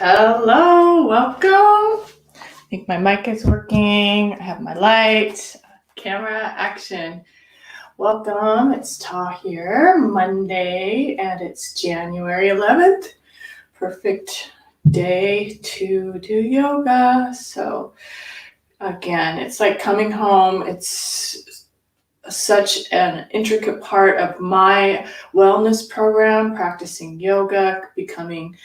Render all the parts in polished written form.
Hello, welcome. I think my mic is working. I have my light, camera, action. Welcome, it's Ta here, Monday, and it's January 11th. Perfect day to do yoga. So again, it's like coming home. It's such an intricate part of my wellness program, practicing yoga, becoming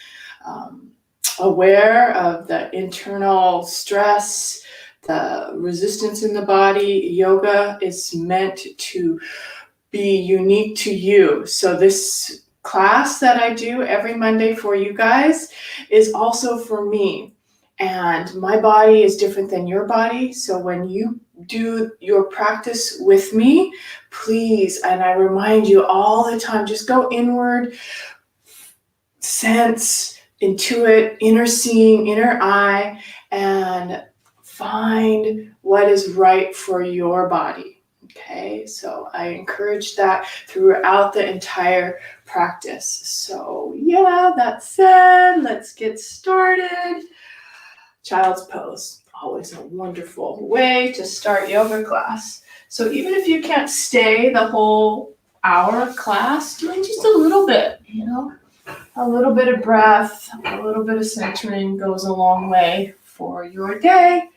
aware of the internal stress, the resistance in the body. Yoga is meant to be unique to you. So this class that I do every Monday for you guys is also for me. And my body is different than your body. So when you do your practice with me, please, and I remind you all the time, just go inward, sense, intuit, inner seeing, inner eye, and find what is right for your body. Okay, so I encourage that throughout the entire practice. So yeah, that said, let's get started. Child's pose, always a wonderful way to start yoga class. So even if you can't stay the whole hour class, doing just a little bit, a little bit of breath, a little bit of centering goes a long way for your day.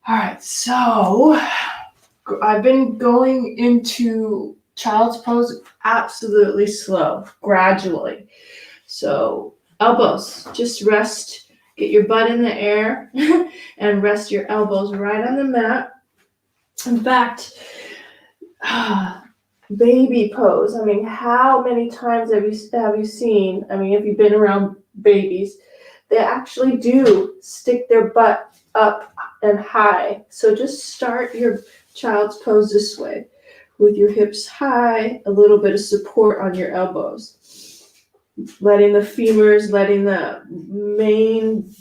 All right, so I've been going into child's pose absolutely slow, gradually. So elbows, just rest, get your butt in the air and rest your elbows right on the mat. In fact, baby pose. I mean, how many times have you seen? I mean, if you've been around babies, they actually do stick their butt up and high. So just start your child's pose this way, with your hips high, a little bit of support on your elbows, letting the femurs, letting the main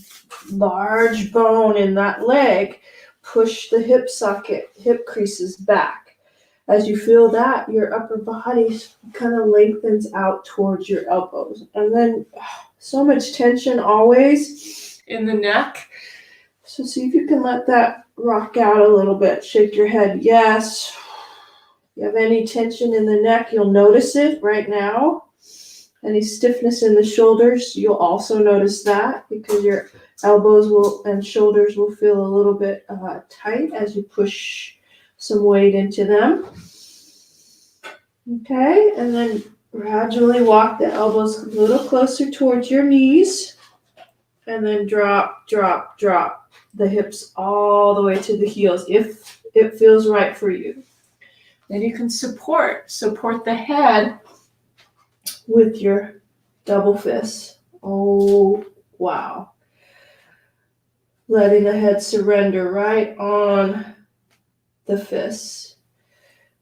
large bone in that leg push the hip socket, hip creases back. As you feel that, your upper body kind of lengthens out towards your elbows. And then so much tension always in the neck. So see if you can let that rock out a little bit. Shake your head, yes. If you have any tension in the neck, you'll notice it right now. Any stiffness in the shoulders, you'll also notice that, because your elbows and shoulders will feel a little bit tight as you push some weight into them. Okay, and then gradually walk the elbows a little closer towards your knees, and then drop the hips all the way to the heels if it feels right for you. Then you can support the head with your double fists. Oh, wow. Letting the head surrender right on the fists.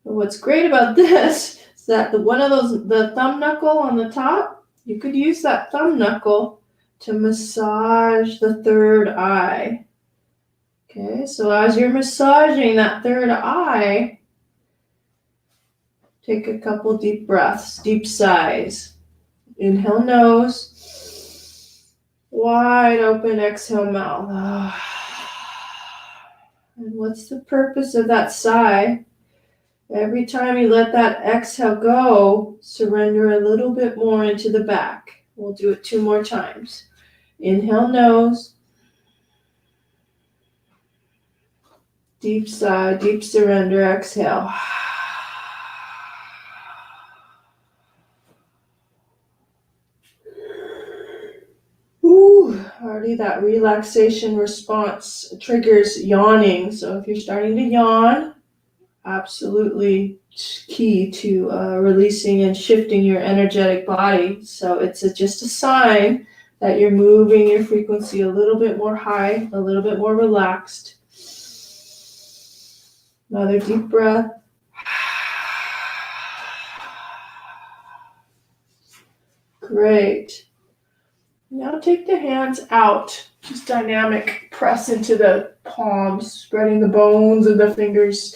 And what's great about this is that the thumb knuckle on the top, you could use that thumb knuckle to massage the third eye. Okay, so as you're massaging that third eye, take a couple deep breaths, deep sighs. Inhale nose, wide open, exhale mouth. And what's the purpose of that sigh? Every time you let that exhale go, surrender a little bit more into the back. We'll do it 2 more times. Inhale nose, deep sigh, deep surrender, exhale. Already that relaxation response triggers yawning. So if you're starting to yawn, absolutely key to releasing and shifting your energetic body. So it's just a sign that you're moving your frequency a little bit more high, a little bit more relaxed. Another deep breath. Great. Now take the hands out. Just dynamic press into the palms, spreading the bones of the fingers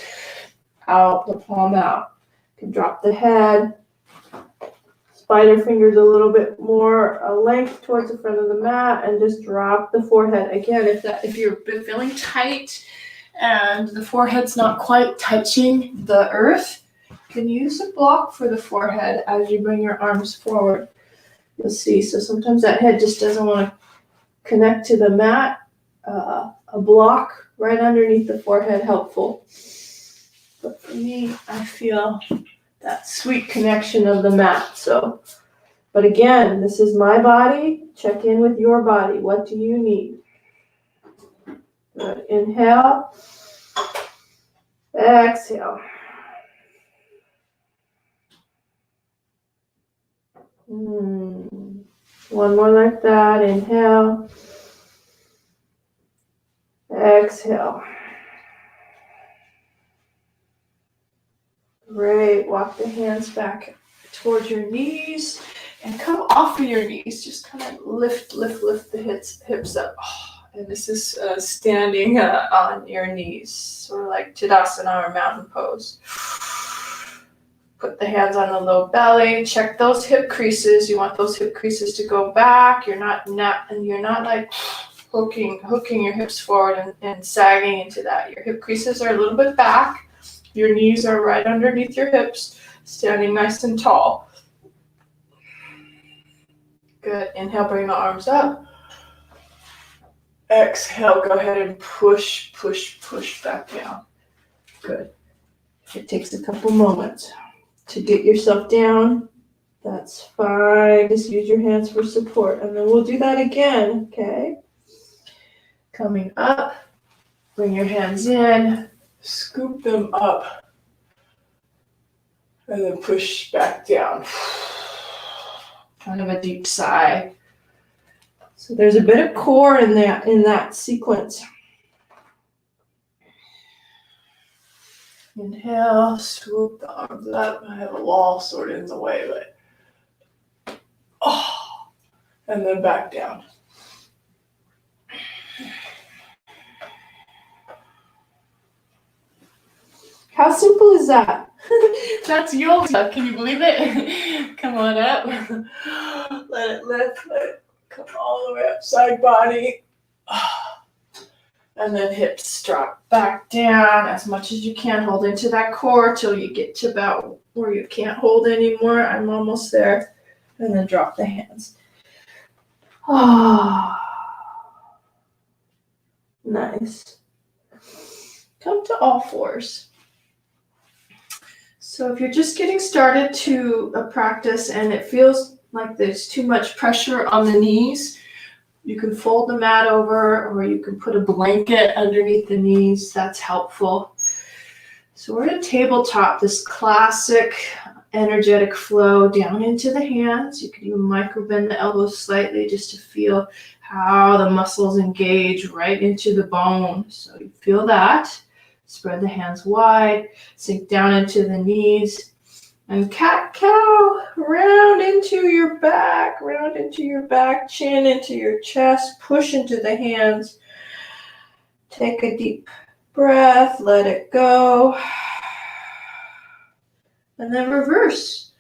out, the palm out. You can drop the head. spider fingers a little bit more length towards the front of the mat, and just drop the forehead. Again, if you're feeling tight and the forehead's not quite touching the earth, you can use a block for the forehead as you bring your arms forward. You'll see. So sometimes that head just doesn't want to connect to the mat. A block right underneath the forehead helpful. But for me, I feel that sweet connection of the mat. So, but again, this is my body. Check in with your body. What do you need? Good. Inhale. Exhale. One more like that. Inhale. Exhale. Great. Walk the hands back towards your knees and come off of your knees. Just kind of lift the hips up. And this is standing on your knees, sort of like Tadasana or mountain pose. Put the hands on the low belly. Check those hip creases. You want those hip creases to go back. You're not like hooking your hips forward and sagging into that. Your hip creases are a little bit back. Your knees are right underneath your hips, standing nice and tall. Good. Inhale, bring the arms up. Exhale, go ahead and push back down. Good. It takes a couple moments to get yourself down. That's fine. Just use your hands for support. And then we'll do that again, okay? Coming up, bring your hands in, scoop them up, and then push back down. Kind of a deep sigh. So there's a bit of core in that sequence. Inhale, swoop the arms up. I have a wall sort of in the way, but and then back down. How simple is that? That's yoga. Can you believe it? Come on up. Let it lift. Let it come all the way up. Side body. And then hips drop back down as much as you can. Hold into that core till you get to about where you can't hold anymore. I'm almost there. And then drop the hands. Nice. Come to all fours. So if you're just getting started to a practice and it feels like there's too much pressure on the knees, you can fold the mat over, or you can put a blanket underneath the knees. That's helpful. So we're at tabletop, this classic energetic flow down into the hands. You can even micro bend the elbows slightly just to feel how the muscles engage right into the bone. So you feel that. Spread the hands wide, sink down into the knees, and cat-cow, round into your back, chin into your chest, push into the hands. Take a deep breath, let it go, and then reverse.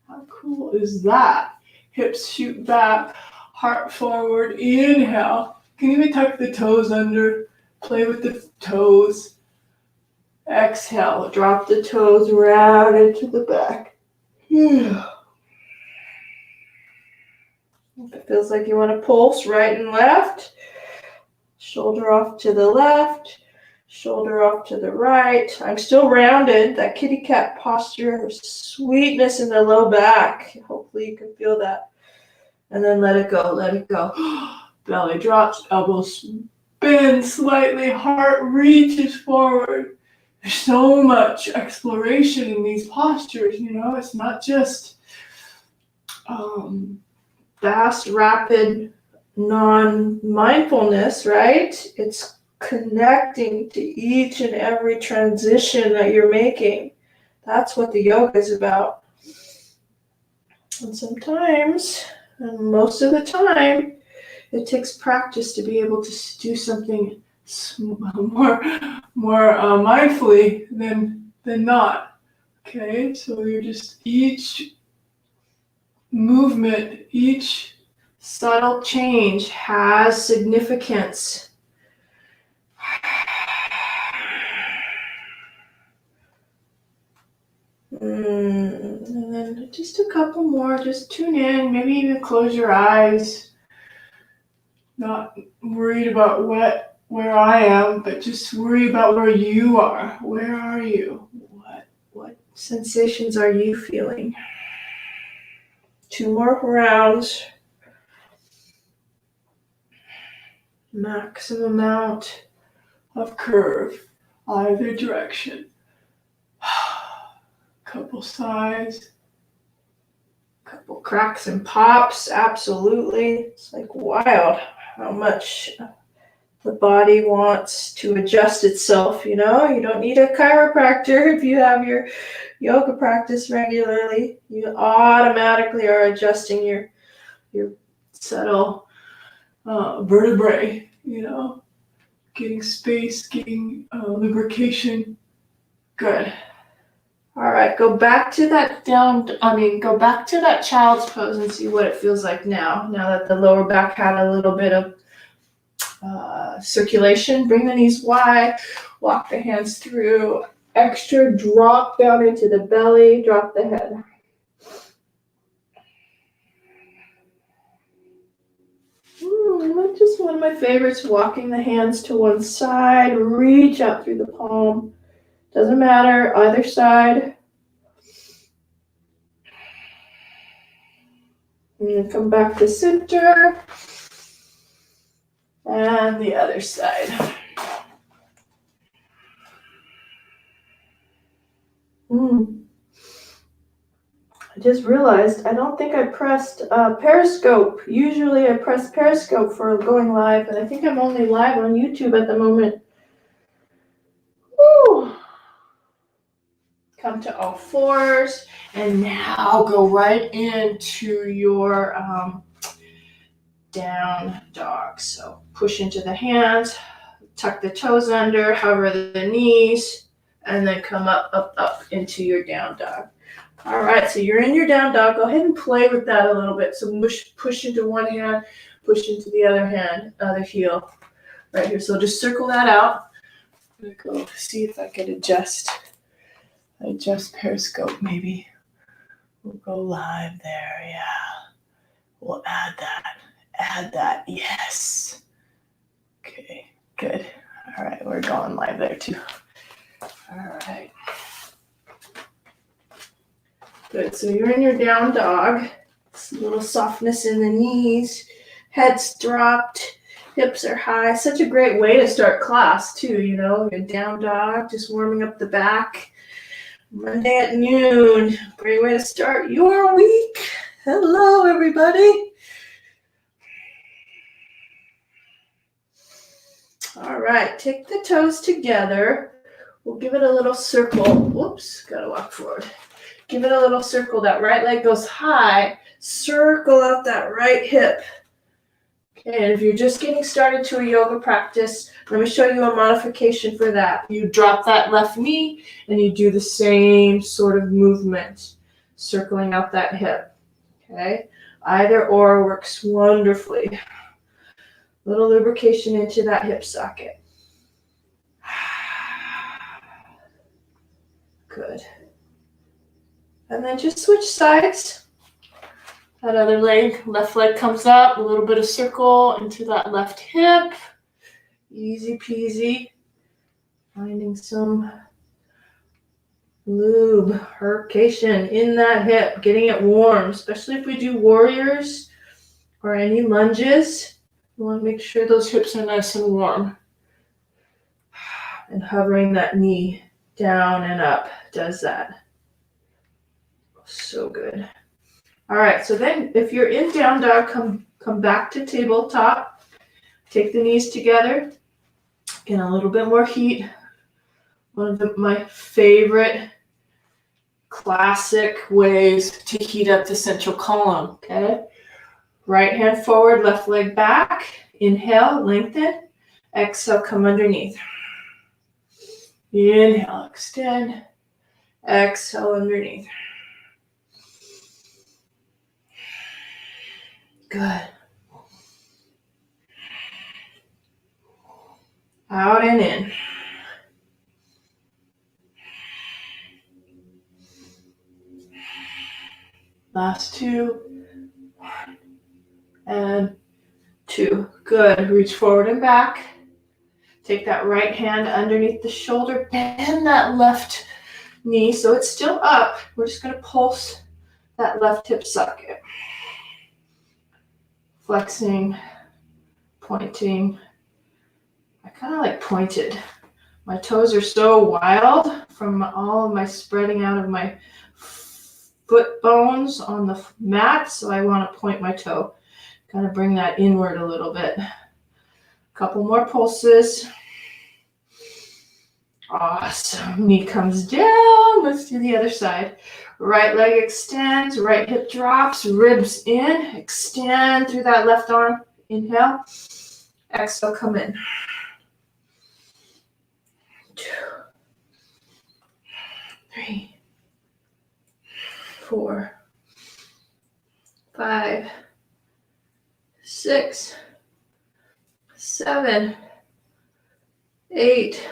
How cool is that? Hips shoot back, heart forward, inhale. You can even tuck the toes under, play with the toes. Exhale, drop the toes round into the back. If it feels like you want to pulse right and left, shoulder off to the left, shoulder off to the right. I'm still rounded, that kitty cat posture, sweetness in the low back. Hopefully you can feel that. And then let it go, let it go. Belly drops, elbows bend slightly, heart reaches forward. There's so much exploration in these postures, it's not just fast, rapid, non-mindfulness, right? It's connecting to each and every transition that you're making. That's what the yoga is about. And sometimes, and most of the time, it takes practice to be able to do something more mindfully than not. Okay, so you're just each movement, each subtle change has significance. And then just a couple more, just tune in, maybe even close your eyes. Not worried about where I am, but just worry about where you are. Where are you? What sensations are you feeling? 2 more rounds. Maximum amount of curve, either direction. Couple sides. Couple cracks and pops, absolutely. It's like wild how much the body wants to adjust itself, you know? You don't need a chiropractor if you have your yoga practice regularly. You automatically are adjusting your subtle vertebrae, you know? Getting space, getting lubrication. Good. All right, go back to that child's pose and see what it feels like now that the lower back had a little bit of circulation. Bring the knees wide, walk the hands through, extra drop down into the belly, drop the head. Just one of my favorites, walking the hands to one side, reach out through the palm. Doesn't matter, either side. And come back to center. And the other side. I just realized I don't think I pressed Periscope. Usually I press Periscope for going live, but I think I'm only live on YouTube at the moment. Woo. Come to all fours, and now go right into your down dog. So push into the hands, tuck the toes under, hover the knees, and then come up into your down dog. All right, so you're in your down dog. Go ahead and play with that a little bit. So push into one hand, push into the other hand, other heel, right here. So just circle that out. I'm gonna go see if I can adjust Periscope maybe. We'll go live there, yeah. We'll add that, yes. Okay, good. All right, we're going live there too. All right. Good, so you're in your down dog. It's a little softness in the knees, head's dropped, hips are high. Such a great way to start class too, you know, your down dog, just warming up the back. Monday at noon, great way to start your week. Hello, everybody. All right, take the toes together. We'll give it a little circle. Whoops, gotta walk forward. Give it a little circle. That right leg goes high. Circle out that right hip. Okay, and if you're just getting started to a yoga practice, let me show you a modification for that. You drop that left knee and you do the same sort of movement, circling out that hip. Okay, either or works wonderfully. Little lubrication into that hip socket. Good. And then just switch sides. That other leg, left leg comes up, a little bit of circle into that left hip. Easy peasy. Finding some lubrication in that hip, getting it warm, especially if we do warriors or any lunges. You want to make sure those hips are nice and warm. And hovering that knee down and up does that. So good. All right, so then if you're in down dog, come back to tabletop. Take the knees together. Get a little bit more heat. One of my favorite classic ways to heat up the central column, okay? Right hand forward, left leg back. Inhale, lengthen. Exhale, come underneath. Inhale, extend. Exhale, underneath. Good. Out and in. Last 2. 1 and 2. Good. Reach forward and back. Take that right hand underneath the shoulder. Bend that left knee so it's still up. We're just going to pulse that left hip socket. Flexing, pointing. I kind of like pointed. My toes are so wild from all of my spreading out of my foot bones on the mat, so I want to point my toe. Kind of bring that inward a little bit. Couple more pulses. Awesome. Knee comes down. Let's do the other side. Right leg extends, right hip drops, ribs in. Extend through that left arm. Inhale. Exhale, come in. 2, 3, 4, 5, 6, 7, 8,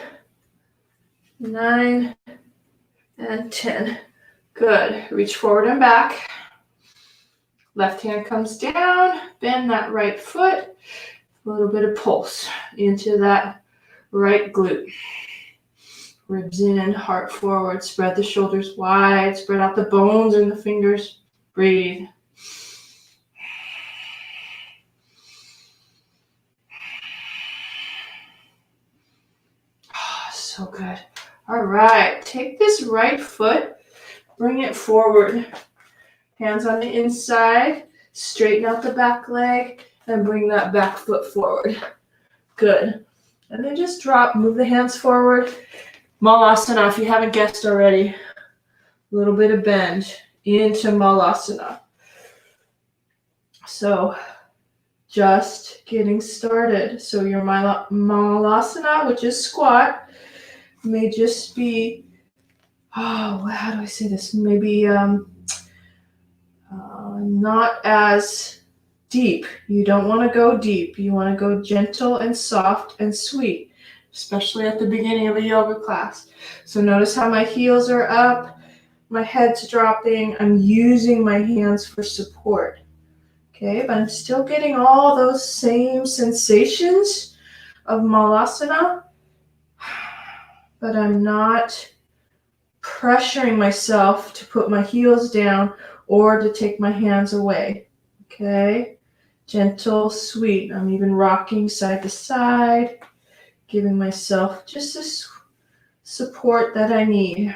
9, and 10. Good. Reach forward and back. Left hand comes down. Bend that right foot. A little bit of pulse into that right glute. Ribs in, heart forward. Spread the shoulders wide. Spread out the bones and the fingers. Breathe. Oh, so good. All right. Take this right foot. Bring it forward. Hands on the inside. Straighten out the back leg. And bring that back foot forward. Good. And then just drop. Move the hands forward. Malasana, if you haven't guessed already. A little bit of bend into Malasana. So just getting started. So your Malasana, which is squat, may just be, how do I say this? Maybe not as deep. You don't want to go deep. You want to go gentle and soft and sweet, especially at the beginning of a yoga class. So notice how my heels are up, my head's dropping. I'm using my hands for support. Okay, but I'm still getting all those same sensations of Malasana, but I'm not pressuring myself to put my heels down or to take my hands away. Okay, gentle, sweet. I'm even rocking side to side, giving myself just this support that I need.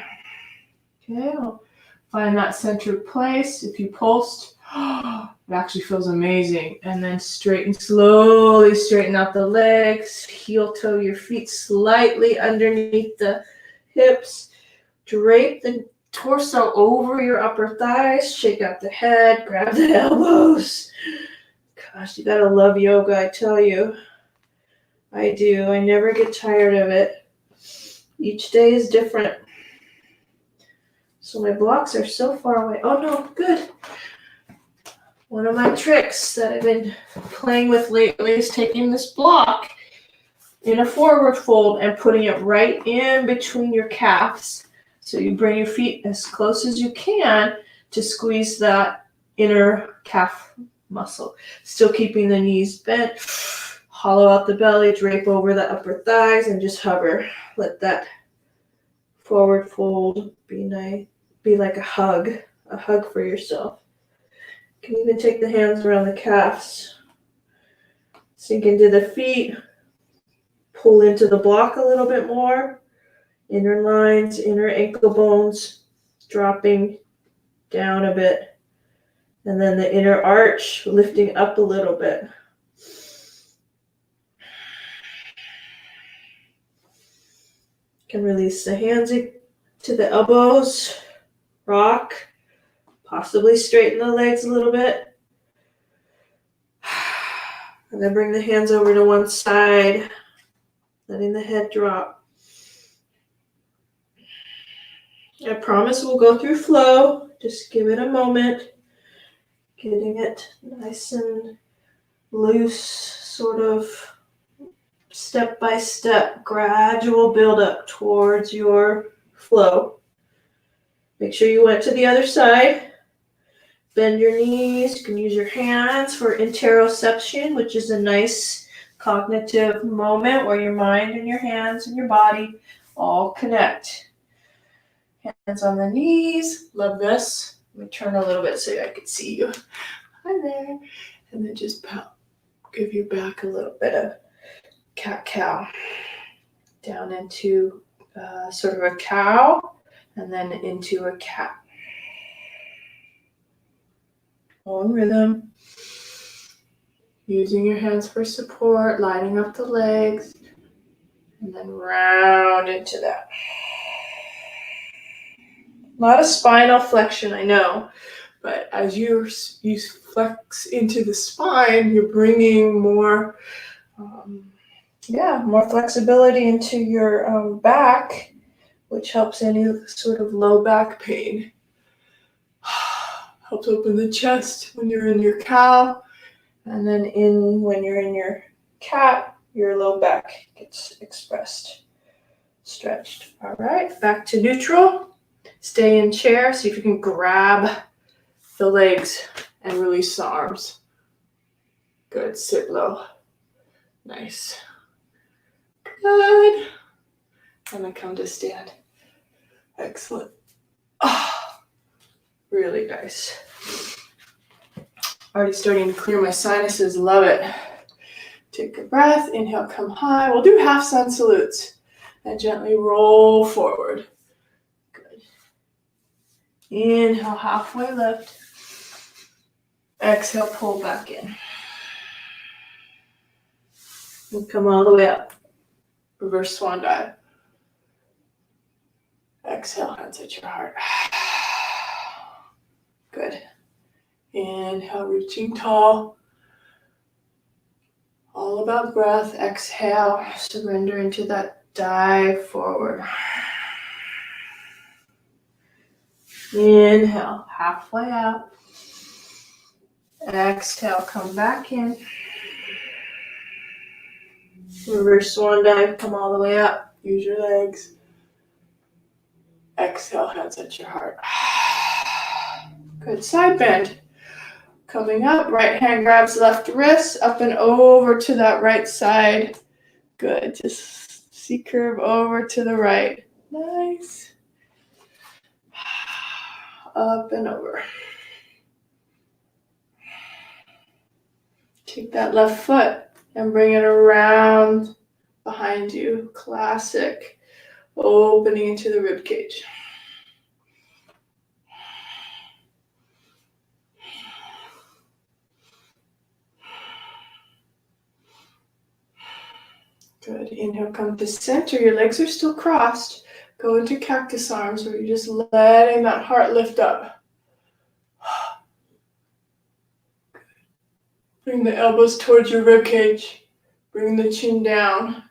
Okay, I'll find that centered place. If you pulsed, it actually feels amazing. And then slowly straighten out the legs. Heel toe your feet slightly underneath the hips. Drape the torso over your upper thighs. Shake out the head. Grab the elbows. Gosh, you gotta love yoga, I tell you. I do. I never get tired of it. Each day is different. So my blocks are so far away. Oh no, good. One of my tricks that I've been playing with lately is taking this block in a forward fold and putting it right in between your calves. So you bring your feet as close as you can to squeeze that inner calf muscle. Still keeping the knees bent. Hollow out the belly, drape over the upper thighs, and just hover. Let that forward fold be nice. Be like a hug for yourself. You can even take the hands around the calves. Sink into the feet. Pull into the block a little bit more. Inner lines, inner ankle bones, dropping down a bit. And then the inner arch lifting up a little bit. Can release the hands to the elbows. Rock. Possibly straighten the legs a little bit. And then bring the hands over to one side, letting the head drop. I promise we'll go through flow. Just give it a moment. Getting it nice and loose, sort of step-by-step, gradual build-up towards your flow. Make sure you went to the other side. Bend your knees. You can use your hands for interoception, which is a nice cognitive moment where your mind and your hands and your body all connect. Hands on the knees. Love this. Let me turn a little bit so I can see you. Hi there. And then just give your back a little bit of cat-cow. Down into sort of a cow and then into a cat. Own rhythm. Using your hands for support, lining up the legs, and then round into that. A lot of spinal flexion, I know, but as you flex into the spine, you're bringing more, more flexibility into your back, which helps any sort of low back pain. Helps open the chest when you're in your cow, and then when you're in your cat, your low back gets stretched. All right, back to neutral. Stay in chair. See if you can grab the legs and release the arms. Good. Sit low. Nice. Good. And then come to stand. Excellent. Really nice. Already starting to clear my sinuses. Love it. Take a breath. Inhale, come high. We'll do half sun salutes. And gently roll forward. Good. Inhale, halfway lift. Exhale, pull back in. And come all the way up. Reverse swan dive. Exhale, hands at your heart. Good. Inhale, reaching tall. All about breath. Exhale, surrender into that dive forward. Inhale, halfway out. Exhale, come back in. Reverse swan dive, come all the way up. Use your legs. Exhale, hands at your heart. Good. Side bend. Coming up, right hand grabs left wrist, up and over to that right side. Good. Just C-curve over to the right. Nice. Up and over. Take that left foot and bring it around behind you. Classic. Opening into the rib cage. Good. Inhale, come to center. Your legs are still crossed. Go into cactus arms where you're just letting that heart lift up. Bring the elbows towards your rib cage. Bring the chin down.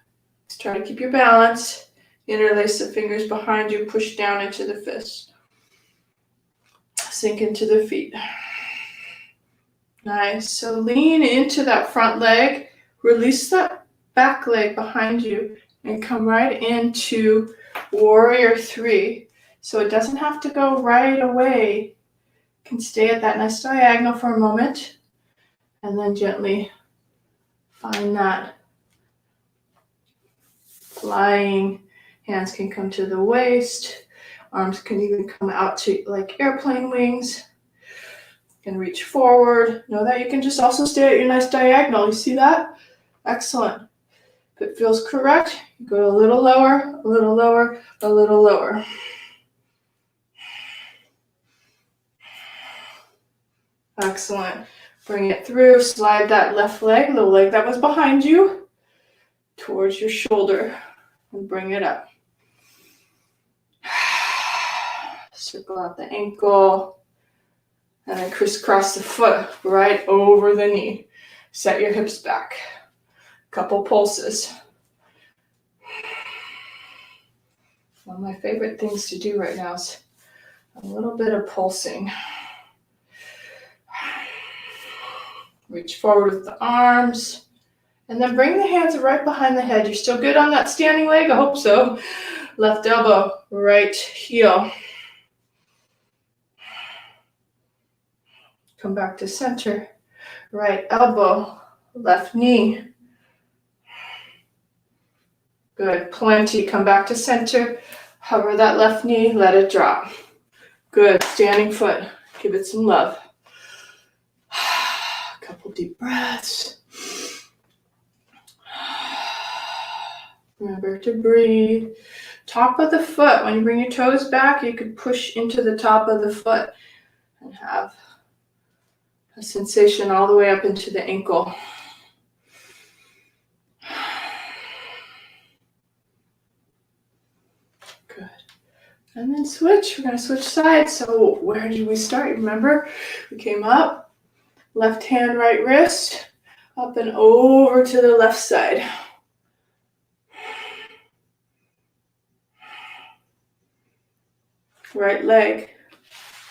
Just try to keep your balance. Interlace the fingers behind you. Push down into the fist. Sink into the feet. Nice. So lean into that front leg. Release that back leg behind you and come right into warrior 3. So it doesn't have to go right away. You can stay at that nice diagonal for a moment and then gently find that flying. Hands can come to the waist. Arms can even come out to like airplane wings. You can reach forward. Know that you can just also stay at your nice diagonal. You see that? Excellent. If it feels correct, you go a little lower, a little lower, a little lower. Excellent. Bring it through. Slide that left leg, the leg that was behind you, towards your shoulder and bring it up. Circle out the ankle and then crisscross the foot right over the knee. Set your hips back. Couple pulses. One of my favorite things to do right now is a little bit of pulsing. Reach forward with the arms. And then bring the hands right behind the head. You're still good on that standing leg? I hope so. Left elbow, right heel. Come back to center. Right elbow, left knee. Good, plenty. Come back to center. Hover that left knee, let it drop. Good, standing foot. Give it some love. A couple deep breaths. Remember to breathe. Top of the foot. When you bring your toes back, you could push into the top of the foot and have a sensation all the way up into the ankle. Good. And then switch. We're going to switch sides. So where did we start? Remember, we came up, left hand, right wrist, up and over to the left side. Right leg.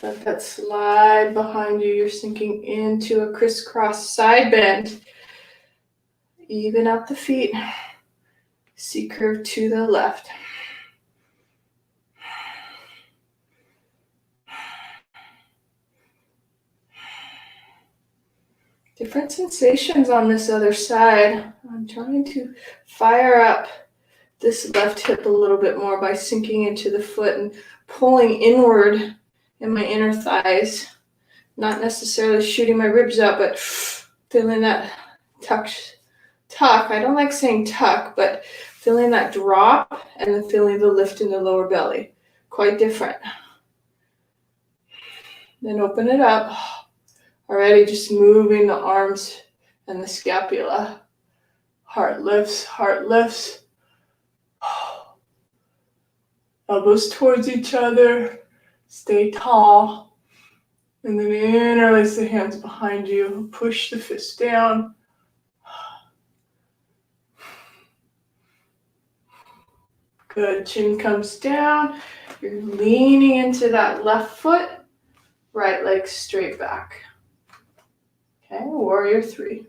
Let that slide behind you. You're sinking into a crisscross side bend. Even out the feet. C curve to the left. Different sensations on this other side. I'm trying to fire up this left hip a little bit more by sinking into the foot and pulling inward in my inner thighs. Not necessarily shooting my ribs out, but feeling that tuck. I don't like saying tuck, but feeling that drop and then feeling the lift in the lower belly. Quite different. Then open it up. Already just moving the arms and the scapula. Heart lifts, heart lifts. Elbows towards each other. Stay tall. And then interlace the hands behind you. Push the fist down. Good. Chin comes down. You're leaning into that left foot. Right leg straight back. Okay, warrior three.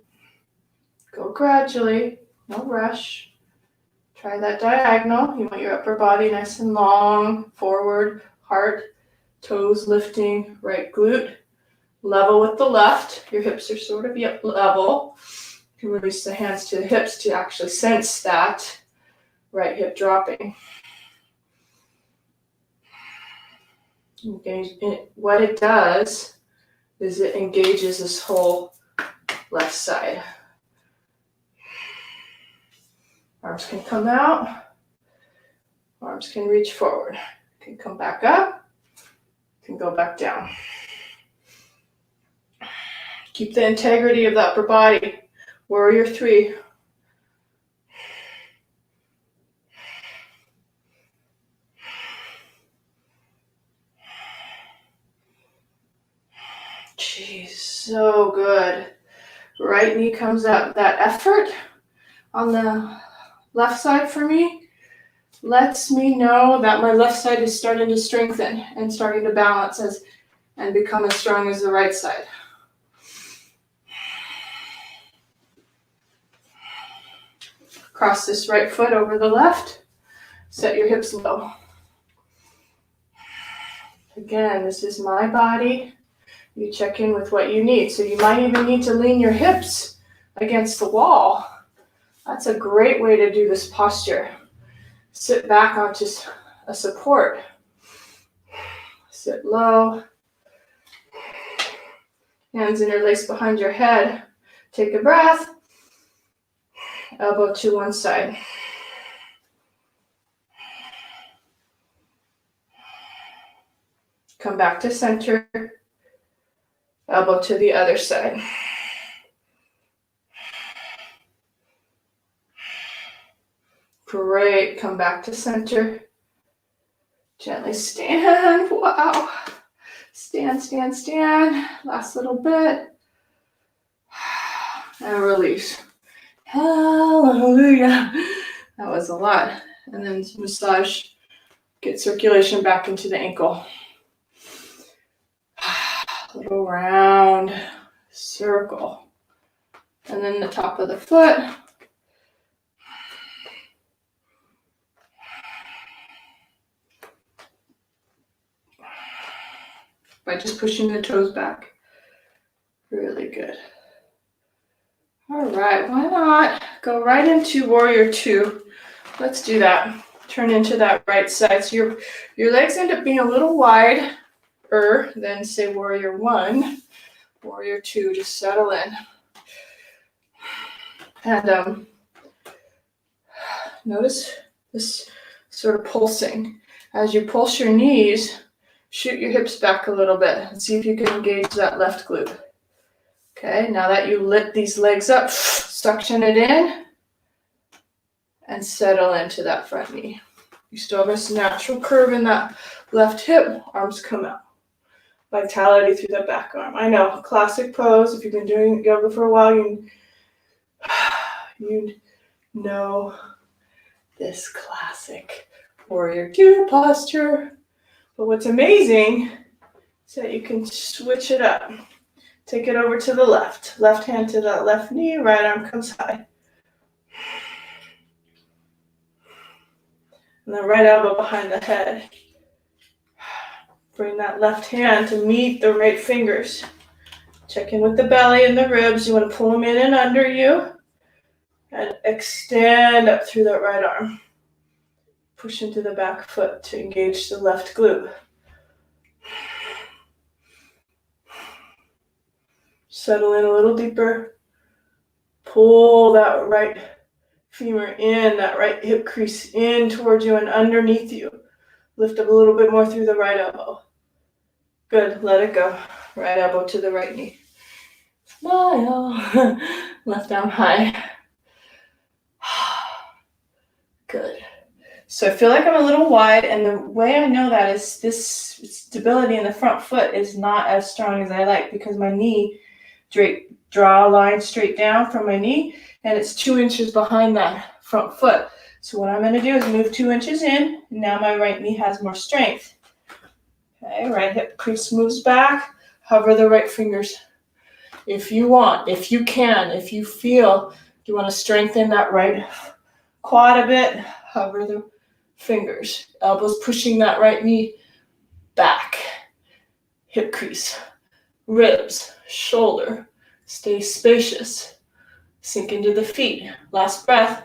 Go gradually. No rush. Try that diagonal. You want your upper body nice and long. Forward. Heart. Toes lifting. Right glute. Level with the left. Your hips are sort of level. You can release the hands to the hips to actually sense that right hip dropping. What it does is it engages this whole left side. Arms can come out. Arms can reach forward. Can come back up. Can go back down. Keep the integrity of the upper body. Warrior three. Jeez, so good. Right knee comes up. That effort on the left side for me lets me know that my left side is starting to strengthen and starting to balance and become as strong as the right side. Cross this right foot over the left. Set your hips low. Again, this is my body. You check in with what you need. So you might even need to lean your hips against the wall. That's a great way to do this posture. Sit back onto a support. Sit low. Hands interlace behind your head. Take a breath. Elbow to one side. Come back to center. Elbow to the other side. Great. Come back to center. Gently stand. Wow. Stand, stand, stand. Last little bit. And release. Hallelujah. That was a lot. And then massage. Get circulation back into the ankle. Little round circle. And then the top of the foot. By just pushing the toes back. Really good. All right, why not go right into warrior two? Let's do that. Turn into that right side. So your legs end up being a little wider than, say, warrior one. Warrior two, just settle in. And notice this sort of pulsing. As you pulse your knees, shoot your hips back a little bit and see if you can engage that left glute. Okay, now that you lift these legs up, suction it in and settle into that front knee. You still have this natural curve in that left hip, arms come out. Vitality through the back arm. I know, classic pose. If you've been doing yoga for a while, you know this classic warrior two posture. But what's amazing is that you can switch it up. Take it over to the left. Left hand to that left knee, right arm comes high. And then right elbow behind the head. Bring that left hand to meet the right fingers. Check in with the belly and the ribs. You want to pull them in and under you. And extend up through that right arm. Push into the back foot to engage the left glute. Settle in a little deeper. Pull that right femur in, that right hip crease in towards you and underneath you. Lift up a little bit more through the right elbow. Good, let it go. Right elbow to the right knee. Smile. Left arm high. Good. So I feel like I'm a little wide, and the way I know that is this stability in the front foot is not as strong as I like because my knee, draw a line straight down from my knee, and it's 2 inches behind that front foot. So what I'm going to do is move 2 inches in, and now my right knee has more strength. Okay, right hip crease moves back, hover the right fingers. If you want, if you can, if you feel you want to strengthen that right quad a bit, hover the fingers. Elbows pushing that right knee back. Hip crease, ribs, shoulder. Stay spacious. Sink into the feet. Last breath.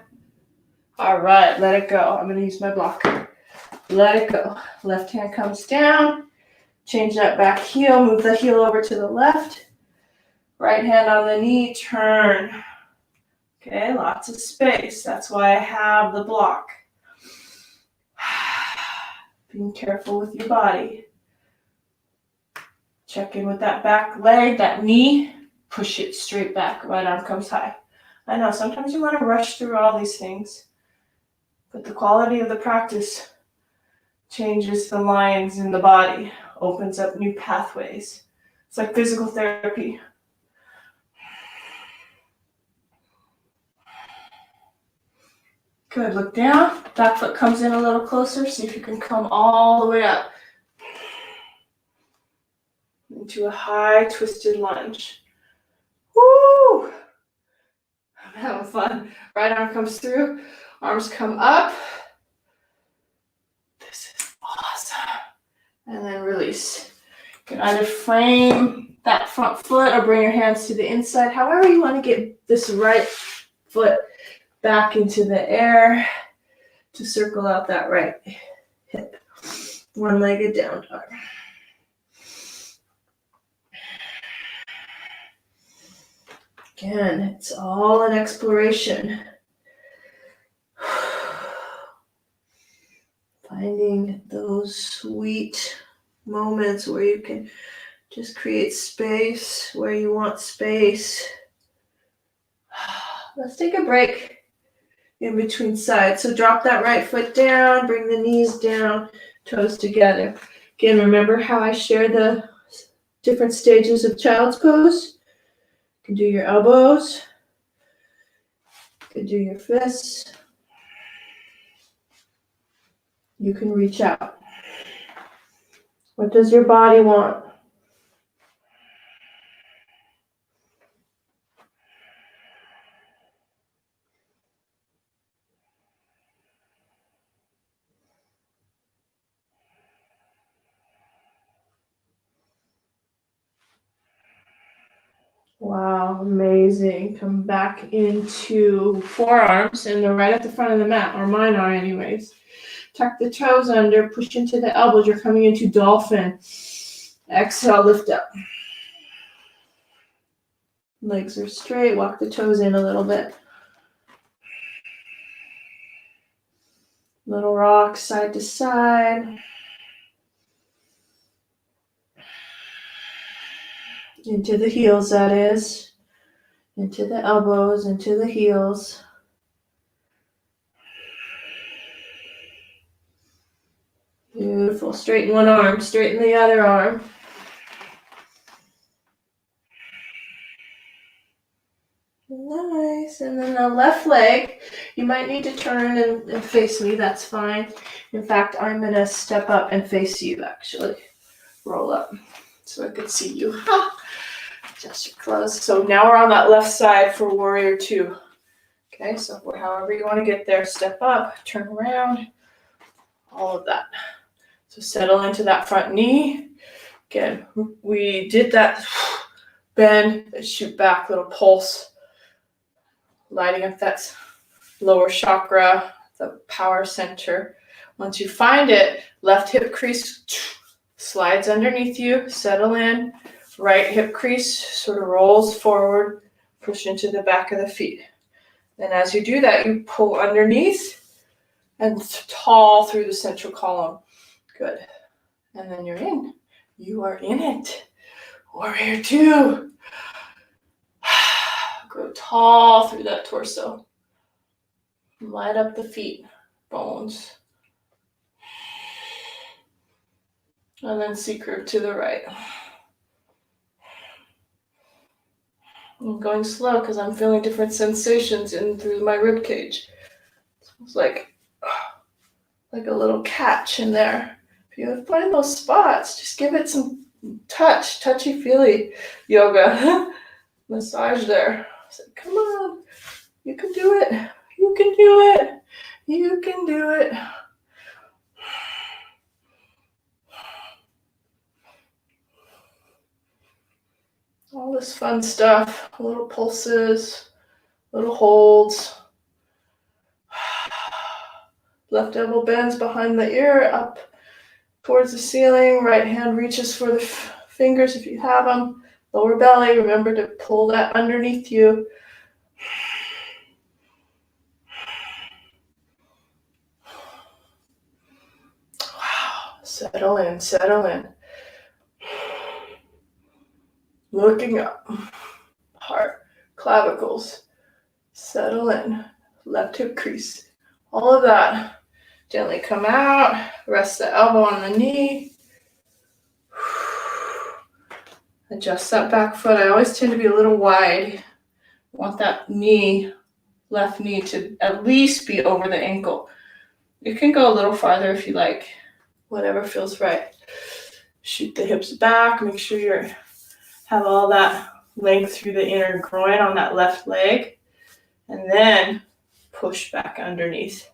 All right, let it go. I'm going to use my blocker. Let it go. Left hand comes down. Change that back heel. Move the heel over to the left. Right hand on the knee. Turn. Okay, lots of space. That's why I have the block. Being careful with your body. Check in with that back leg, that knee. Push it straight back. Right arm comes high. I know sometimes you want to rush through all these things, but the quality of the practice changes the lines in the body, opens up new pathways. It's like physical therapy. Good, look down. Back foot comes in a little closer. See if you can come all the way up into a high twisted lunge. Woo! I'm having fun. Right arm comes through. Arms come up. This is awesome. And then release. You can either frame that front foot or bring your hands to the inside. However you want to get this right foot back into the air to circle out that right hip. One-legged down dog. Again, it's all an exploration. Finding those sweet moments where you can just create space where you want space. Let's take a break in between sides. So drop that right foot down, bring the knees down, toes together. Again, remember how I share the different stages of child's pose? You can do your elbows. You can do your fists. You can reach out. What does your body want? Wow, amazing. Come back into forearms, and they're right at the front of the mat, or mine are anyways. Tuck the toes under, push into the elbows. You're coming into dolphin. Exhale, lift up. Legs are straight, walk the toes in a little bit. Little rock side to side. Into the heels, that is. Into the elbows, into the heels. Beautiful. Straighten one arm, straighten the other arm. Nice. And then the left leg, you might need to turn and face me. That's fine. In fact, I'm going to step up and face you, actually. Roll up so I can see you. Adjust your clothes. So now we're on that left side for warrior two. Okay, so however you want to get there, step up, turn around, all of that. So settle into that front knee. Again, we did that bend, shoot back, little pulse, lighting up that lower chakra, the power center. Once you find it, left hip crease slides underneath you, settle in. Right hip crease sort of rolls forward, push into the back of the feet. And as you do that, you pull underneath and tall through the central column. Good. And then you're in. You are in it. Warrior two. Grow tall through that torso. Light up the feet, bones. And then C-curve to the right. I'm going slow because I'm feeling different sensations in through my rib cage. It's like a little catch in there. If you find those spots, just give it some touchy-feely yoga. Massage there. So, come on, you can do it. You can do it. You can do it. All this fun stuff, little pulses, little holds. Left elbow bends behind the ear, up towards the ceiling. Right hand reaches for the fingers if you have them. Lower belly, remember to pull that underneath you. Wow, settle in, settle in. Looking up, heart, clavicles, settle in, left hip crease. All of that. Gently come out, rest the elbow on the knee. Adjust that back foot. I always tend to be a little wide. Want that knee, left knee, to at least be over the ankle. You can go a little farther if you like, whatever feels right. Shoot the hips back, make sure you have all that length through the inner groin on that left leg, and then push back underneath.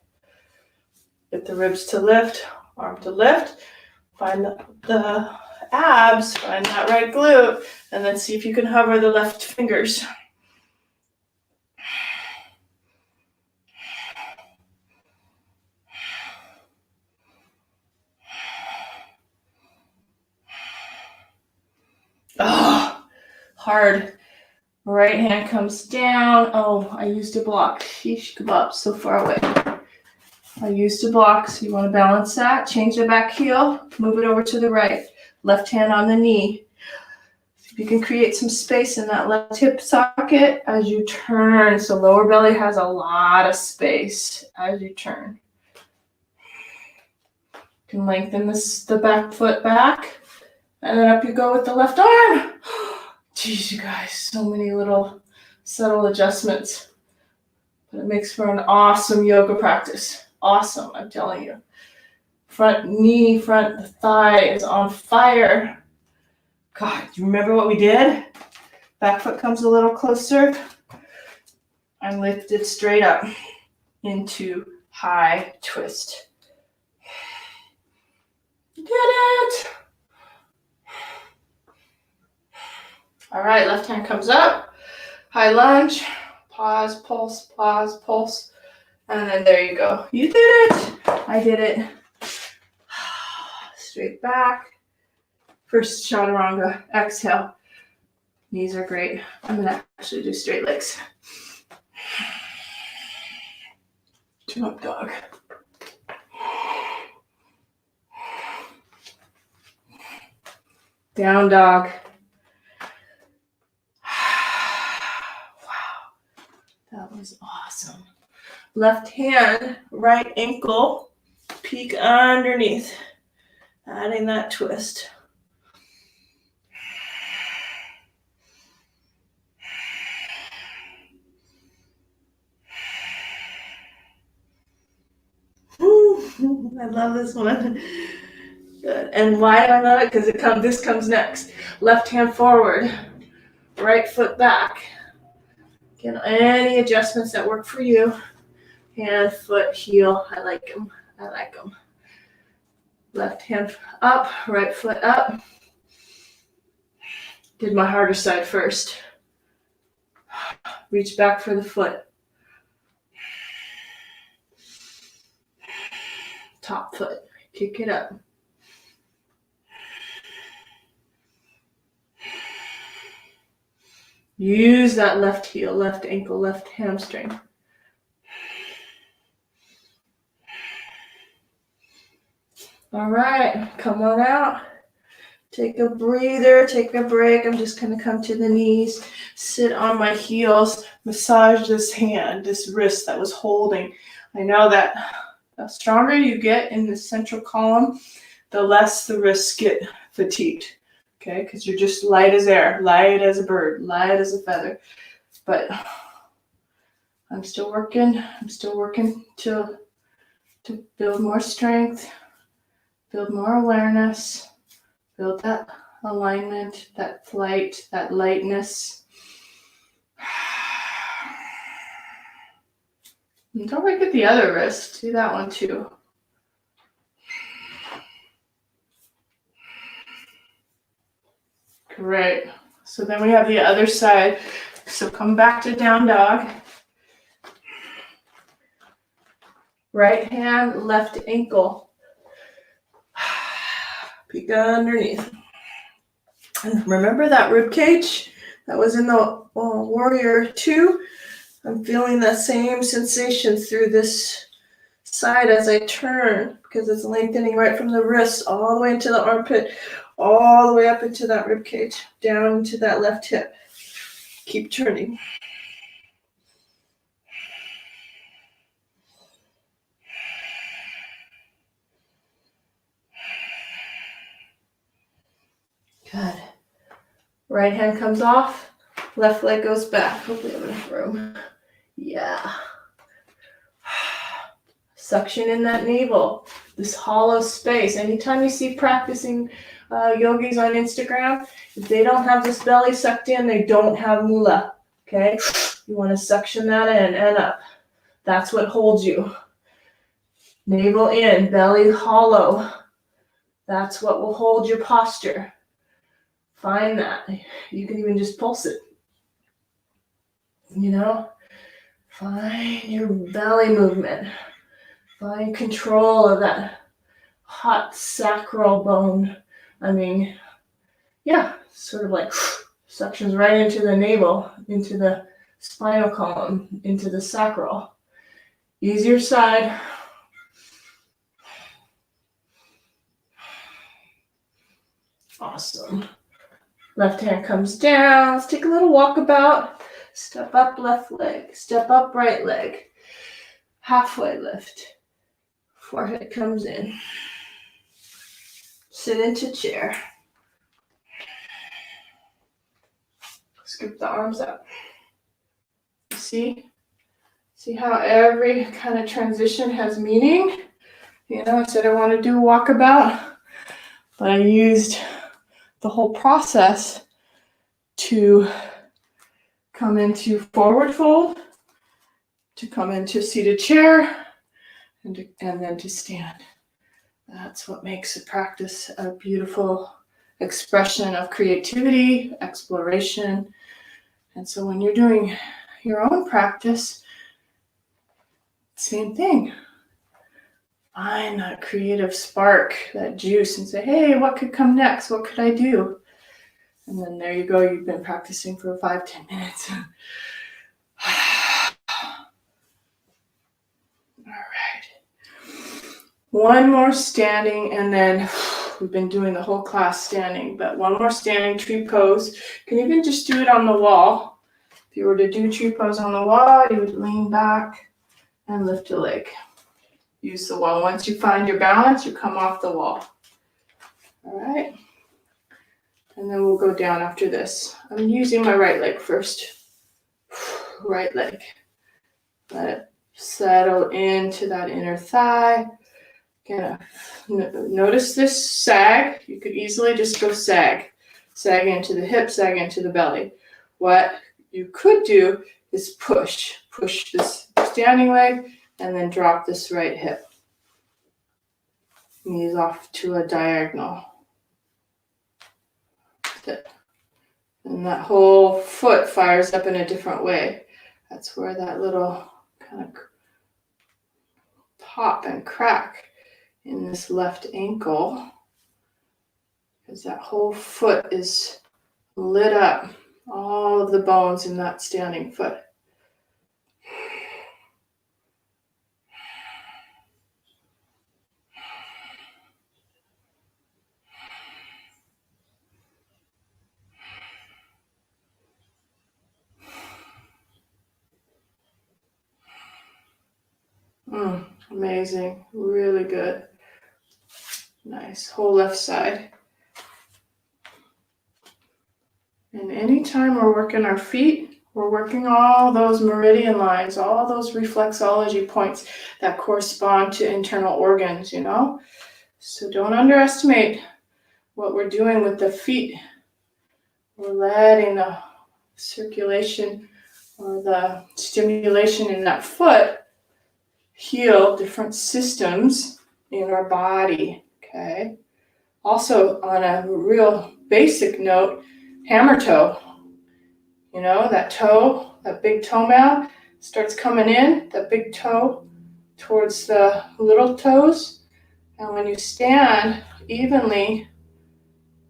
Get the ribs to lift, arm to lift, find the abs, find that right glute, and then see if you can hover the left fingers. Oh, hard. Right hand comes down. Oh, I used a block. Sheesh kebab, so far away. I used a block, so you want to balance that. Change the back heel, move it over to the right. Left hand on the knee. If you can create some space in that left hip socket as you turn. So lower belly has a lot of space as you turn. You can lengthen the back foot back. And then up you go with the left arm. Geez, you guys, so many little subtle adjustments. But it makes for an awesome yoga practice. Awesome, I'm telling you. Front knee, front thigh is on fire. God, do you remember what we did? Back foot comes a little closer. And lift it straight up into high twist. Did it! All right, left hand comes up, high lunge, pause, pulse, and then there you go. You did it. I did it. Straight back. First chaturanga, exhale. Knees are great. I'm gonna actually do straight legs. Two up dog. Down dog. Wow, that was awesome. Left hand, right ankle, peek underneath. Adding that twist. I love this one. Good. And why do I love it? Because this comes next. Left hand forward, right foot back. Get any adjustments that work for you. Hand, foot, heel. I like them. I like them. Left hand up, right foot up. Did my harder side first. Reach back for the foot. Top foot. Kick it up. Use that left heel, left ankle, left hamstring. All right, come on out. Take a breather, take a break. I'm just going to come to the knees, sit on my heels, massage this hand, this wrist that was holding. I know that the stronger you get in the central column, the less the wrists get fatigued, okay? Because you're just light as air, light as a bird, light as a feather. But I'm still working to build more strength, build more awareness, build that alignment, that flight, that lightness. And don't forget the other wrist. Do that one too. Great. So then we have the other side. So come back to down dog. Right hand, left ankle. Peek underneath. And remember that rib cage that was in the warrior 2? I'm feeling that same sensation through this side as I turn, because it's lengthening right from the wrist all the way into the armpit, all the way up into that rib cage, down into that left hip. Keep turning. Good. Right hand comes off, left leg goes back. Hope we have enough room. Yeah. Suction in that navel, this hollow space. Anytime you see practicing yogis on Instagram, if they don't have this belly sucked in, they don't have mula, okay? You want to suction that in and up. That's what holds you. Navel in, belly hollow. That's what will hold your posture. Find that. You can even just pulse it. You know? Find your belly movement. Find control of that hot sacral bone. I mean, yeah, sort of like suctions right into the navel, into the spinal column, into the sacral. Easier side. Awesome. Left hand comes down. Let's take a little walkabout. Step up left leg. Step up right leg. Halfway lift. Forehead comes in. Sit into chair. Scoop the arms up. See how every kind of transition has meaning? You know, I said I want to do a walkabout, but I used the whole process to come into forward fold, to come into seated chair, and then to stand. That's what makes the practice a beautiful expression of creativity, exploration. And so when you're doing your own practice, same thing. Find that creative spark, that juice, and say, hey, what could come next? What could I do? And then there you go. You've been practicing for 5-10 minutes. All right. One more standing, and then we've been doing the whole class standing, but one more standing tree pose. You can even just do it on the wall. If you were to do tree pose on the wall, you would lean back and lift a leg. Use the wall. Once you find your balance, you come off the wall. All right. And then we'll go down after this. I'm using my right leg first. Right leg. Let it settle into that inner thigh. Again, notice this sag. You could easily just go sag. Sag into the hip, sag into the belly. What you could do is push. Push this standing leg and then drop this right hip. Knees off to a diagonal. And that whole foot fires up in a different way. That's where that little kind of pop and crack in this left ankle, because that whole foot is lit up, all of the bones in that standing foot. Amazing, really good. Nice, whole left side. And anytime we're working our feet, we're working all those meridian lines, all those reflexology points that correspond to internal organs, you know? So don't underestimate what we're doing with the feet. We're letting the circulation or the stimulation in that foot heal different systems in our body, okay? Also, on a real basic note, hammer toe. You know, that toe, that big toe mound starts coming in, that big toe towards the little toes. And when you stand evenly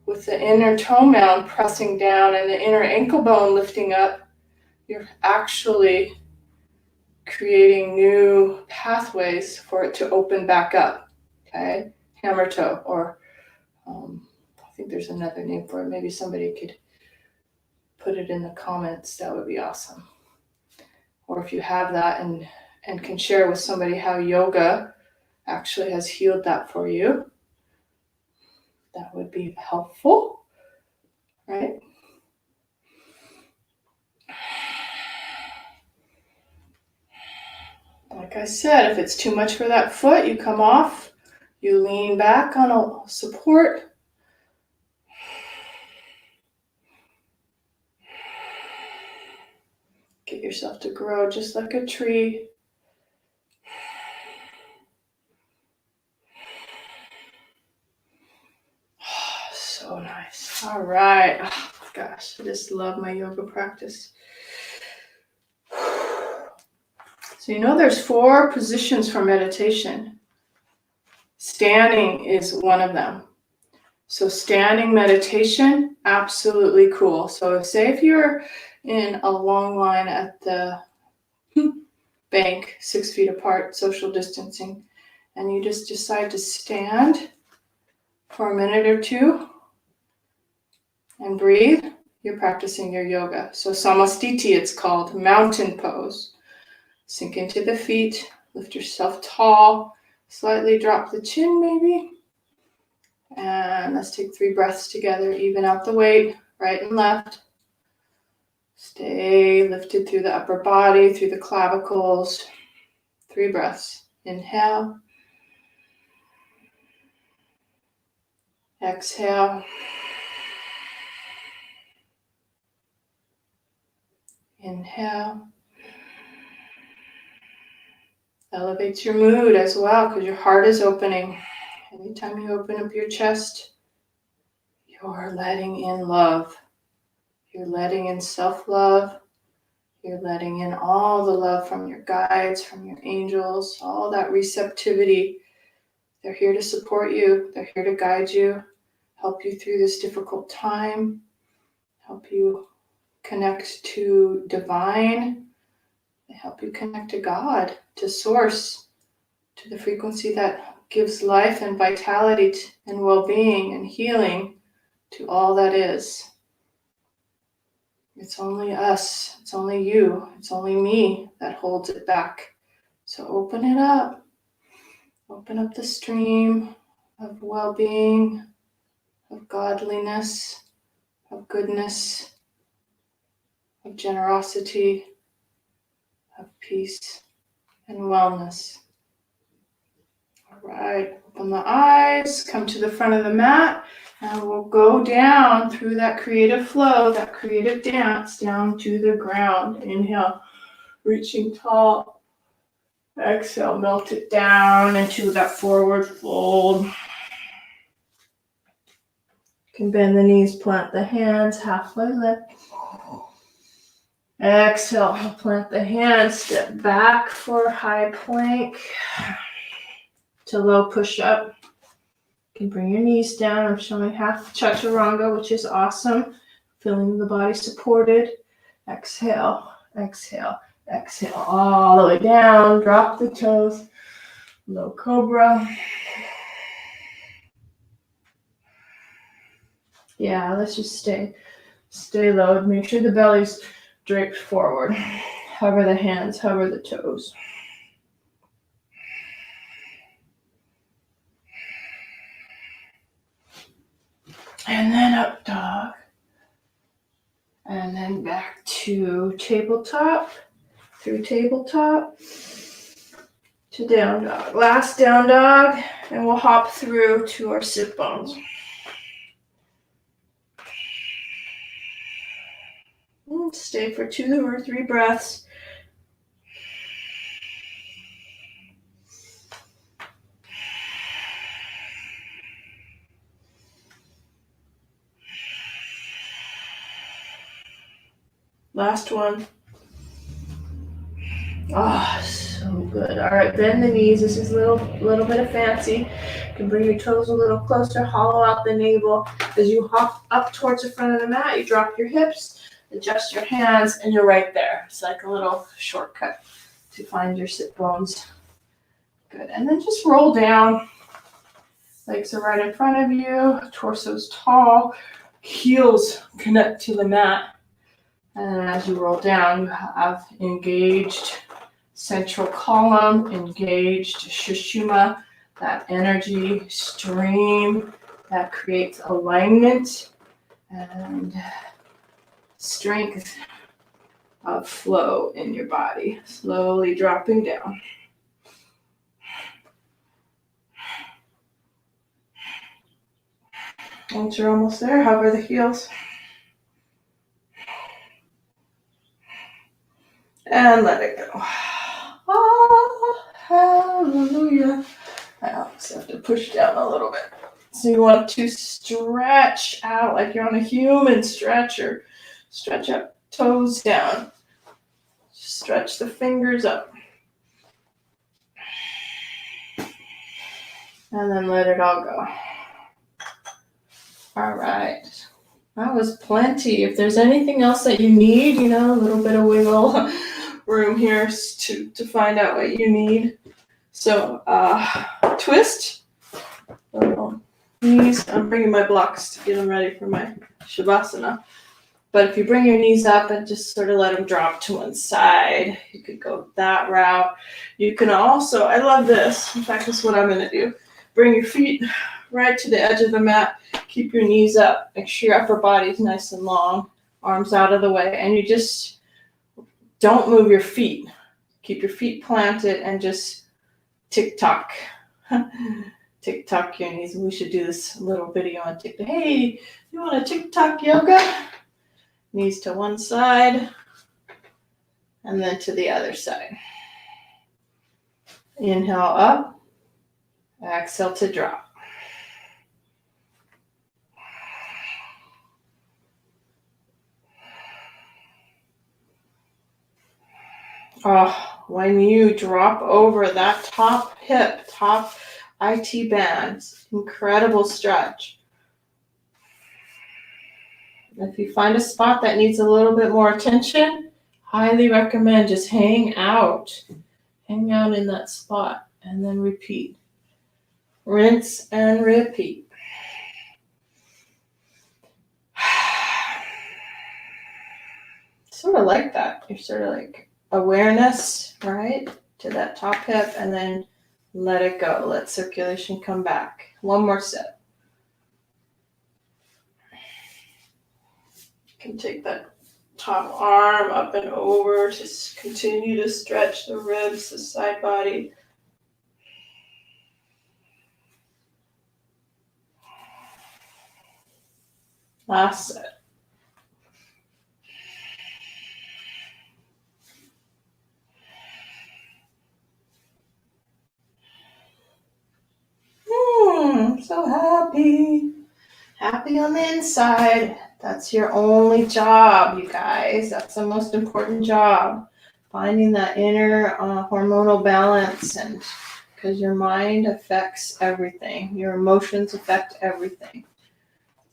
with the inner toe mound pressing down and the inner ankle bone lifting up, you're actually creating new pathways for it to open back up, okay? Hammer toe, or I think there's another name for it. Maybe somebody could put it in the comments. That would be awesome. Or if you have that and can share with somebody how yoga actually has healed that for you, that would be helpful, right? Like I said, if it's too much for that foot, you come off, you lean back on a support. Get yourself to grow just like a tree. So nice. All right. Oh, gosh, I just love my yoga practice. So you know there's 4 positions for meditation. Standing is one of them. So standing meditation, absolutely cool. So say if you're in a long line at the bank, 6 feet apart, social distancing, and you just decide to stand for a minute or two and breathe, you're practicing your yoga. So samastiti, it's called, mountain pose. Sink into the feet, lift yourself tall, slightly drop the chin maybe. And let's take 3 breaths together, even out the weight, right and left. Stay lifted through the upper body, through the clavicles. 3 breaths. Inhale. Exhale. Inhale. Elevates your mood as well because your heart is opening. Anytime you open up your chest, you You're letting in love. You're letting in self-love. You're letting in all the love from your guides, from your angels, all that receptivity. They're here to support you. They're here to guide you, help you through this difficult time, help you connect to divine. They help you connect to God, to source, to the frequency that gives life and vitality and well-being and healing to all that is. It's only us, it's only you, it's only me that holds it back. So open it up. Open up the stream of well-being, of godliness, of goodness, of generosity, of peace and wellness. All right, open the eyes, come to the front of the mat, and we'll go down through that creative flow, that creative dance down to the ground. Inhale, reaching tall. Exhale, melt it down into that forward fold. You can bend the knees, plant the hands, halfway lift. Exhale, plant the hands, step back for high plank to low push-up. You can bring your knees down. I'm showing half chaturanga, which is awesome. Feeling the body supported. Exhale, exhale, exhale, all the way down. Drop the toes. Low cobra. Yeah, let's just stay low. Make sure the belly's draped forward. Hover the hands, hover the toes. And then up dog. And then back to tabletop, through tabletop, to down dog. Last down dog, and we'll hop through to our sit bones. And stay for 2 or 3 breaths. Last one. Oh, so good. All right, bend the knees. This is a little bit of fancy. You can bring your toes a little closer, hollow out the navel. As you hop up towards the front of the mat, you drop your hips, adjust your hands, and you're right there. It's like a little shortcut to find your sit bones. Good. And then just roll down. Legs are right in front of you. Torso's tall. Heels connect to the mat. And as you roll down, you have engaged central column, engaged Shushuma, that energy stream that creates alignment and strength of flow in your body. Slowly dropping down. Once you're almost there, hover the heels. And let it go. Oh, hallelujah. I also have to push down a little bit. So you want to stretch out like you're on a human stretcher. Stretch up, toes down. Stretch the fingers up. And then let it all go. All right. That was plenty. If there's anything else that you need, a little bit of wiggle room here to find out what you need. So twist. Knees. I'm bringing my blocks to get them ready for my Shavasana. But if you bring your knees up and just sort of let them drop to one side, you could go that route. You can also, I love this. In fact, this is what I'm going to do. Bring your feet right to the edge of the mat. Keep your knees up. Make sure your upper body's nice and long. Arms out of the way. And you just don't move your feet. Keep your feet planted and just tick-tock. Tick-tock your knees. We should do this little video on TikTok. Hey, you want a tick-tock yoga? Knees to one side and then to the other side. Inhale up. Exhale to drop. Oh, when you drop over that top hip, top IT bands, incredible stretch. If you find a spot that needs a little bit more attention, highly recommend just hang out in that spot and then repeat. Rinse and repeat. Sort of like that. You're sort of like awareness, right, to that top hip, and then let it go. Let circulation come back. One more sip. You can take that top arm up and over. Just continue to stretch the ribs, the side body. Last sip. So happy. Happy on the inside. That's your only job, you guys. That's the most important job. Finding that inner hormonal balance, and because your mind affects everything. Your emotions affect everything.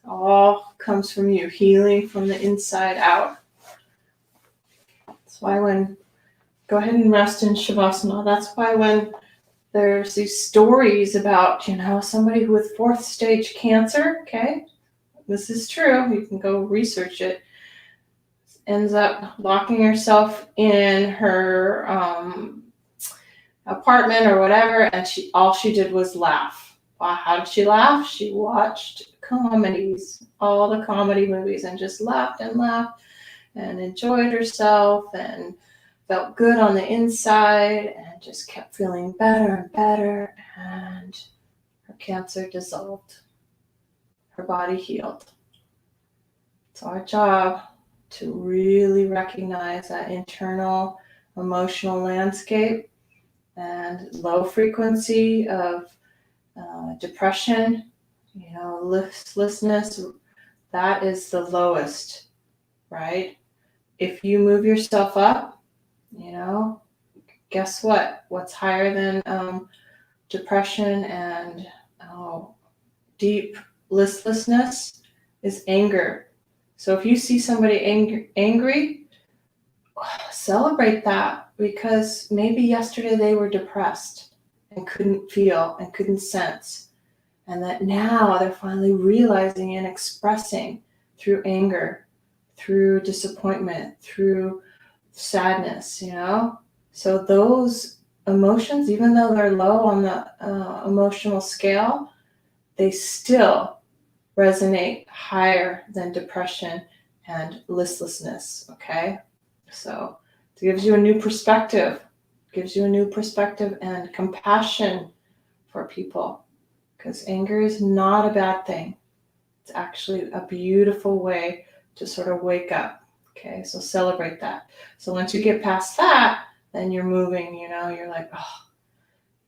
It all comes from you, healing from the inside out. That's why go ahead and rest in Shavasana. That's why when there's these stories about, somebody with 4th stage cancer, okay? This is true. You can go research it. Ends up locking herself in her apartment or whatever, and all she did was laugh. Wow, how did she laugh? She watched comedies, all the comedy movies, and just laughed and enjoyed herself and felt good on the inside and just kept feeling better and better, and her cancer dissolved. Her body healed. It's our job to really recognize that internal emotional landscape and low frequency of depression, listlessness. That is the lowest, right? If you move yourself up, guess what? What's higher than depression and deep listlessness is anger. So if you see somebody angry, celebrate that, because maybe yesterday they were depressed and couldn't feel and couldn't sense, and that now they're finally realizing and expressing through anger, through disappointment, through sadness, So those emotions, even though they're low on the emotional scale, they still resonate higher than depression and listlessness, okay? So it gives you a new perspective, and compassion for people, because anger is not a bad thing. It's actually a beautiful way to sort of wake up, okay? So celebrate that. So once you get past that, then you're moving, you're like,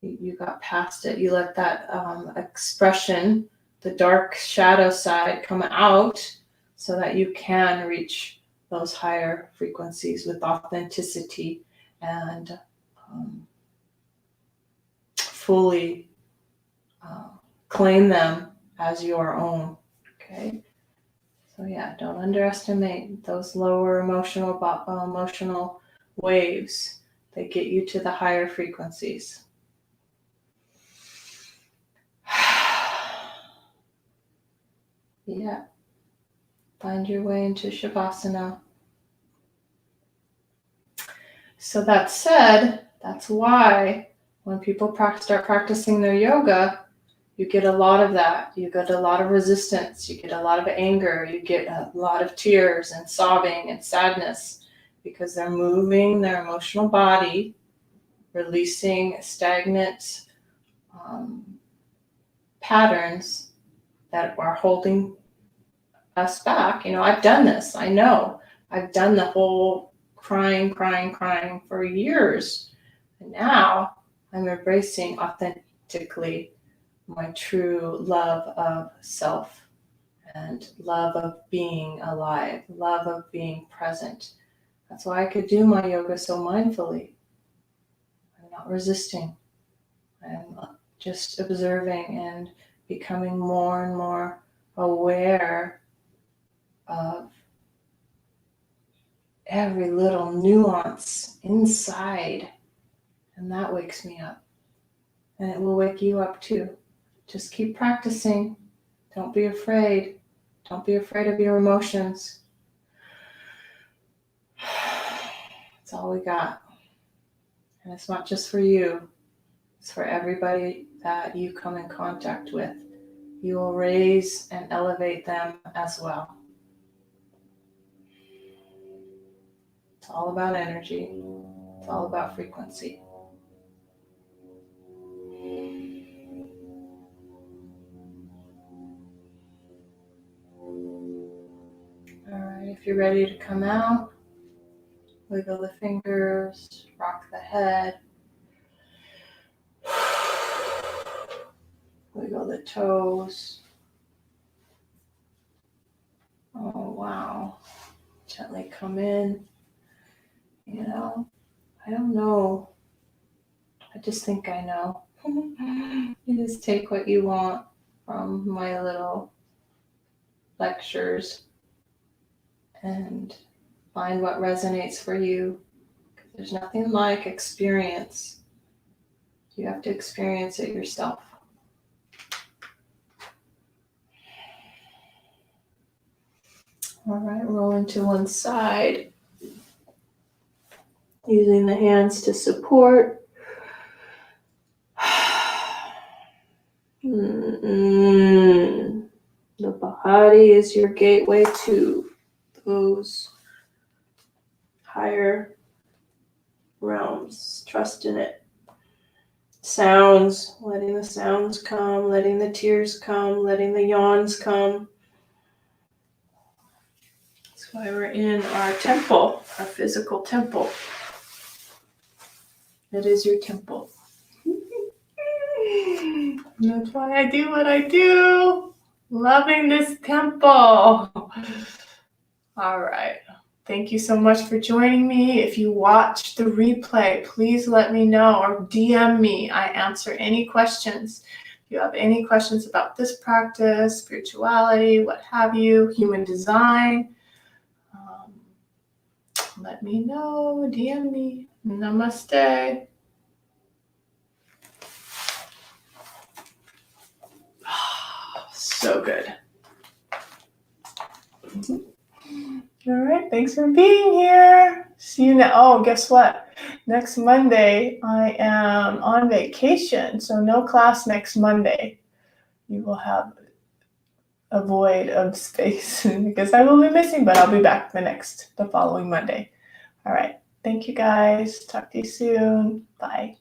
you got past it. You let that expression, the dark shadow side, come out so that you can reach those higher frequencies with authenticity and fully claim them as your own, okay? So yeah, don't underestimate those lower emotional waves. They get you to the higher frequencies. Yeah. Find your way into Shavasana. So that said, that's why when people start practicing their yoga, you get a lot of that. You get a lot of resistance. You get a lot of anger. You get a lot of tears and sobbing and sadness, because they're moving their emotional body, releasing stagnant patterns that are holding us back. I've done this. I know. I've done the whole crying for years. And now I'm embracing authentically my true love of self and love of being alive, love of being present, That's why I could do my yoga so mindfully. I'm not resisting. I'm just observing and becoming more and more aware of every little nuance inside. And that wakes me up. And it will wake you up too. Just keep practicing. Don't be afraid. Don't be afraid of your emotions. It's all we got. And it's not just for you. It's for everybody that you come in contact with. You will raise and elevate them as well. It's all about energy. It's all about frequency. All right, if you're ready to come out, wiggle the fingers, rock the head, wiggle the toes. Oh, wow. Gently come in. You know, I don't know. I just think I know. You just take what you want from my little lectures and find what resonates for you. There's nothing like experience. You have to experience it yourself. All right, rolling to one side. Using the hands to support. The body is your gateway to those higher realms. Trust in it. Sounds, letting the sounds come, letting the tears come, letting the yawns come. That's why we're in our temple, our physical temple. It is your temple. That's why I do what I do. Loving this temple. All right. Thank you so much for joining me. If you watch the replay, please let me know or DM me. I answer any questions. If you have any questions about this practice, spirituality, what have you, human design, let me know. DM me. Namaste. So good. All right, thanks for being here. See you now. Oh, guess what? Next Monday, I am on vacation, so no class next Monday. You will have a void of space because I will be missing, but I'll be back the following Monday. All right, thank you guys. Talk to you soon. Bye.